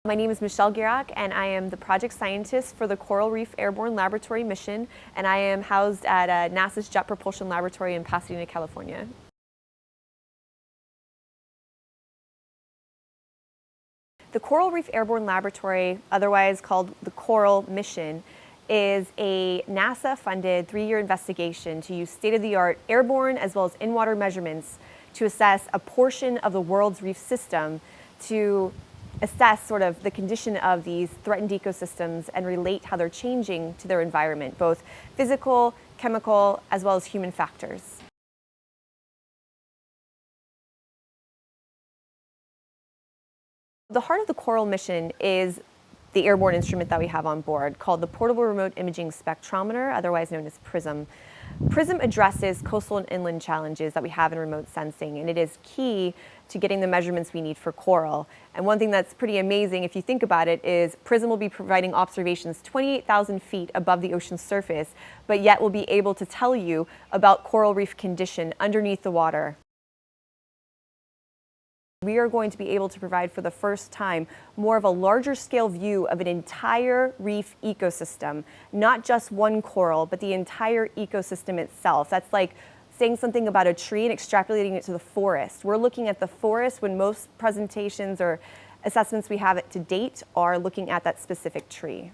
My name is Michelle Gierach, and I am the project scientist for the Coral Reef Airborne Laboratory mission, and I am housed at NASA's Jet Propulsion Laboratory in Pasadena, California. The Coral Reef Airborne Laboratory, otherwise called the Coral Mission, is a NASA-funded 3-year investigation to use state-of-the-art airborne as well as in-water measurements to assess a portion of the world's reef system, to assess sort of the condition of these threatened ecosystems and relate how they're changing to their environment, both physical, chemical, as well as human factors. The heart of the Coral mission is the airborne instrument that we have on board, called the Portable Remote Imaging Spectrometer, otherwise known as PRISM. PRISM addresses coastal and inland challenges that we have in remote sensing, and it is key to getting the measurements we need for coral. And one thing that's pretty amazing, if you think about it, is PRISM will be providing observations 28,000 feet above the ocean's surface, but yet will be able to tell you about coral reef condition underneath the water. We are going to be able to provide for the first time more of a larger scale view of an entire reef ecosystem, not just one coral, but the entire ecosystem itself. That's like saying something about a tree and extrapolating it to the forest. We're looking at the forest when most presentations or assessments we have to date are looking at that specific tree.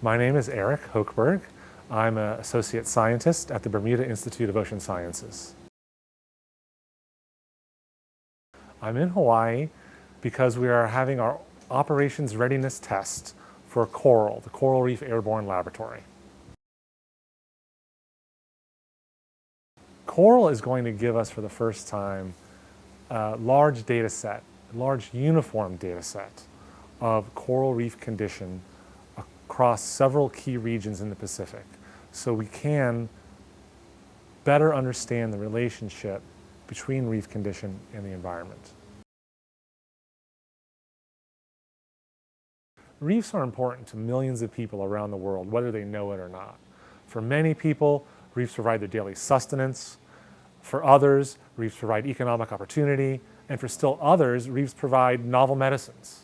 My name is Eric Hochberg. I'm an associate scientist at the Bermuda Institute of Ocean Sciences. I'm in Hawaii because we are having our Operations Readiness Test for coral, the Coral Reef Airborne Laboratory. Coral is going to give us for the first time a large data set, a large uniform data set of coral reef condition across several key regions in the Pacific, so we can better understand the relationship between reef condition and the environment. Reefs are important to millions of people around the world, whether they know it or not. For many people, reefs provide their daily sustenance. For others, reefs provide economic opportunity. And for still others, reefs provide novel medicines.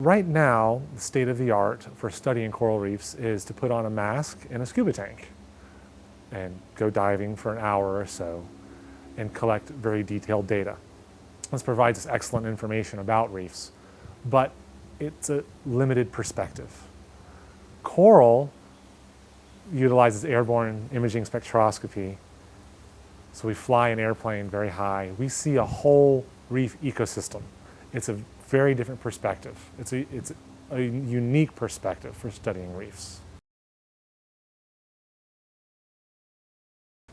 Right now, the state of the art for studying coral reefs is to put on a mask and a scuba tank and go diving for an hour or so and collect very detailed data. This provides us excellent information about reefs, but it's a limited perspective. Coral utilizes airborne imaging spectroscopy, so we fly an airplane very high. We see a whole reef ecosystem. It's a very different perspective. It's a unique perspective for studying reefs.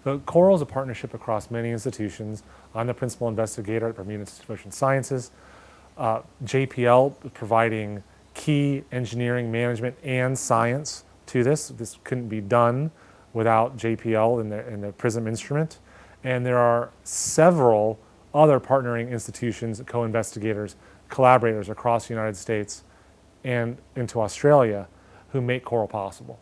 The Coral is a partnership across many institutions. I'm the principal investigator at Bermuda Institute of Ocean Sciences. JPL providing key engineering, management, and science to this. This couldn't be done without JPL in the PRISM instrument. And there are several other partnering institutions, co-investigators, collaborators across the United States and into Australia who make coral possible.